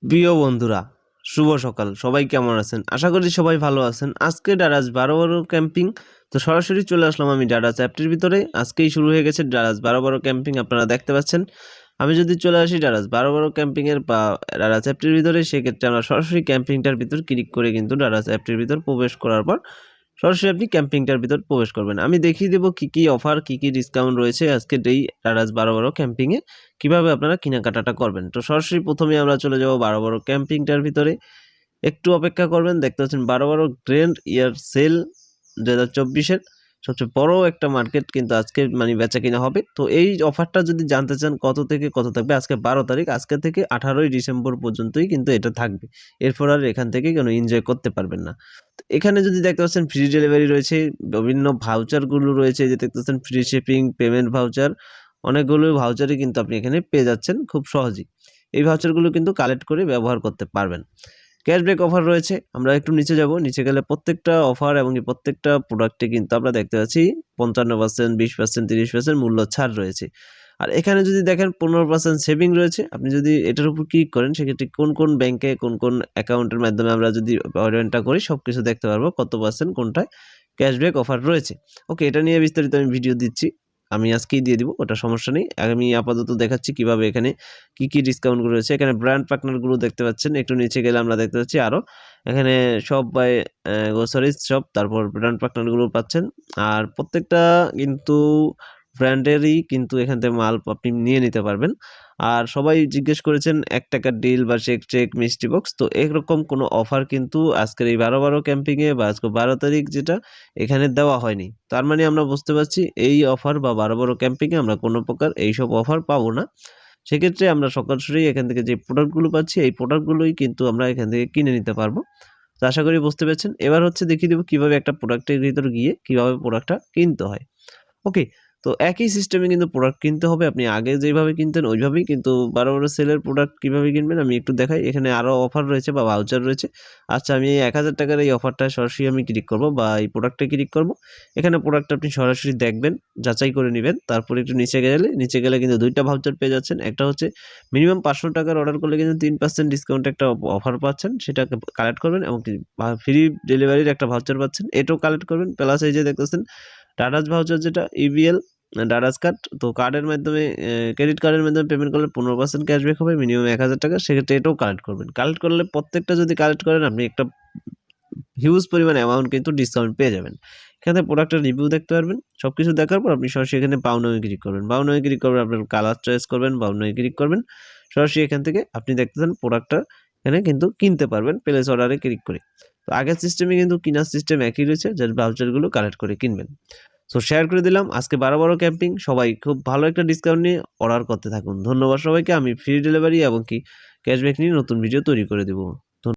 প্রিয় বন্ধুরা, শুভ সকাল। সবাই কেমন আছেন? আশা করি সবাই ভালো আছেন। আজকে ডারাজ 12 ক্যাম্পিং। তো সরাসরি চলে আসলাম আমি ডারাজ অ্যাপটির ভিতরে। আজকেই শুরু হয়ে গেছে ডারাজ 12 ক্যাম্পিং, আপনারা দেখতে পাচ্ছেন। আমি যদি চলে আসি ডারাজ 12 ক্যাম্পিংয়ের বা ডারাজ অ্যাপটির ভিতরে, সেক্ষেত্রে আমরা সরাসরি ক্যাম্পিংটার ভিতর ক্লিক করে কিন্তু ডারাজ অ্যাপটির ভিতর প্রবেশ করার পর সরাসরি আপনি ক্যাম্পিংটার ভিতর প্রবেশ করবেন। আমি দেখিয়ে দেবো কী অফার, কী ডিসকাউন্ট রয়েছে আজকের এই ডারাজ 12 ক্যাম্পিংয়ে, কিভাবে আপনারা কেনাকাটাটা করবেন। তো সরাসরি প্রথমে আমরা চলে যাব 12 ক্যাম্পিংটার ভিতরে। একটু অপেক্ষা করবেন। দেখতে পাচ্ছেন 12 গ্র্যান্ড ইয়ার সেল 2024-এর সবচেয়ে বড় একটা মার্কেট কিন্তু আজকে বেচা কিনা হবে। তো এই অফারটা যদি জানতে চান কত থেকে কত থাকবে, আজকে 12 তারিখ, আজকে থেকে 18ই ডিসেম্বর পর্যন্তই কিন্তু এটা থাকবে। এরপর আর এখান থেকে কোনো এনজয় করতে পারবেন না। তো এখানে যদি দেখতে পাচ্ছেন ফ্রি ডেলিভারি রয়েছে, বিভিন্ন ভাউচারগুলো রয়েছে, যে দেখতে পাচ্ছেন ফ্রি শিপিং, পেমেন্ট ভাউচার, অনেকগুলো ভাউচারই কিন্তু আপনি এখানে পেয়ে যাচ্ছেন খুব সহজেই। এই ভাউচারগুলো কিন্তু কালেক্ট করে ব্যবহার করতে পারবেন। ক্যাশব্যাক অফার রয়েছে। আমরা একটু নিচে যাব। নিচে গেলে প্রত্যেকটা অফার এবং প্রত্যেকটা প্রোডাক্টে কিন্তু আমরা দেখতে পাচ্ছি 55%, 20%, 30% মূল্য ছাড় রয়েছে। আর এখানে যদি দেখেন 15% সেভিং রয়েছে। আপনি যদি এটার উপর ক্লিক করেন, সেক্ষেত্রে কোন ব্যাংকে কোন অ্যাকাউন্টের মাধ্যমে আমরা যদি পেমেন্টটা করি, সবকিছু দেখতে পারবো কত পার্সেন্ট কোনটায় ক্যাশব্যাক অফার রয়েছে। ওকে, এটা নিয়ে বিস্তারিত আমি ভিডিও দিচ্ছি। আমি আজকেই দিয়ে দিব, ওটা সমস্যা নেই। আমি আপাতত দেখাচ্ছি কিভাবে এখানে কি ডিসকাউন্টগুলো রয়েছে। এখানে ব্র্যান্ড পার্টনারগুলো দেখতে পাচ্ছেন। একটু নিচে গেলে আমরা দেখতে পাচ্ছি আরও এখানে শপ বাই গ্রোসারিজ শপ, তারপর ব্র্যান্ড পার্টনারগুলো পাচ্ছেন। আর প্রত্যেকটা কিন্তু ব্র্যান্ডেরই কিন্তু এখান থেকে মাল আপনি নিয়ে নিতে পারবেন। আর সবাই জিজ্ঞেস করেছেন ৳1 ডিল বা চেক মিষ্টি বক্স। তো এরকম কোনো অফার কিন্তু আজকের এই 12 ক্যাম্পিংয়ে বা আজকে 12 তারিখ যেটা, এখানে দেওয়া হয়নি। তার মানে আমরা বুঝতে পারছি এই অফার বা 12 ক্যাম্পিংয়ে আমরা কোনো প্রকার এইসব অফার পাবো না। সেক্ষেত্রে আমরা সরাসরি এখান থেকে যে প্রোডাক্টগুলো পাচ্ছি, এই প্রোডাক্টগুলোই কিন্তু আমরা এখান থেকে কিনে নিতে পারবো। তো আশা করি বুঝতে পেরেছেন। এবার হচ্ছে দেখিয়ে দেবো কিভাবে একটা প্রোডাক্টের ভিতর গিয়ে কিভাবে প্রোডাক্টটা কিনতে হয়। ওকে, তো একই সিস্টেমে কিন্তু প্রোডাক্ট কিনতে হবে। আপনি আগে যেভাবে কিনতেন ওইভাবেই কিন্তু 12 সেলের প্রোডাক্ট কিভাবে কিনবেন আমি একটু দেখাই। এখানে আরও অফার রয়েছে বা ভাউচার রয়েছে। আচ্ছা, আমি এই ৳1000 এই অফারটায় সরাসরি আমি ক্লিক করব বা এই প্রোডাক্টে ক্লিক করব। এখানে প্রোডাক্টটা আপনি সরাসরি দেখবেন, যাচাই করে নিবেন। তারপরে একটু নিচে গেলে কিন্তু 2টা ভাউচার পেয়ে যাচ্ছেন। একটা হচ্ছে মিনিমাম ৳500 অর্ডার করলে কিন্তু 3% ডিসকাউন্ট একটা অফার পাচ্ছেন। সেটাকে কালেক্ট করবেন এবং ফ্রি ডেলিভারির একটা ভাউচার পাচ্ছেন। এটাও কালেক্ট করবেন। প্লাস এই যে দেখতেছেন ডারাজ ভাউচার, যেটা ইবিএল ডারাজ কার্ড। তো কার্ডের মাধ্যমে ক্রেডিট কার্ডের মাধ্যমে পেমেন্ট করলে 15% ক্যাশব্যাক হবে, মিনিমাম ৳1000। সেক্ষেত্রে এটাও কালেক্ট করবেন। কালেক্ট করলে প্রত্যেকটা যদি কালেক্ট করেন, আপনি একটা হিউজ পরিমাণ অ্যামাউন্ট কিন্তু ডিসকাউন্ট পেয়ে যাবেন। এখানে প্রোডাক্টের রিভিউ দেখতে পারবেন। সবকিছু দেখার পর আপনি সরাসরি এখানে বাই নাও ক্লিক করবেন। বাই নাও ক্লিক করবেন, আপনার কালার চয়েস করবেন, বাই নাও ক্লিক করবেন। সরাসরি এখান থেকে আপনি দেখতেছেন প্রোডাক্টটা এখানে কিন্তু কিনতে পারবেন প্লেস অর্ডারে ক্লিক করে। তো আগের সিস্টেমে কিন্তু কেনার সিস্টেম একই রয়েছে, যার ভাউচারগুলো কালেক্ট করে কিনবেন। সো শেয়ার করে দিলাম আজকে 12 ক্যাম্পিং। সবাই খুব ভালো একটা ডিসকাউন্ট নিয়ে অর্ডার করতে থাকুন। ধন্যবাদ সবাইকে। আমি ফ্রি ডেলিভারি এবং ক্যাশব্যাক নিয়ে নতুন ভিডিও তৈরি করে দেব।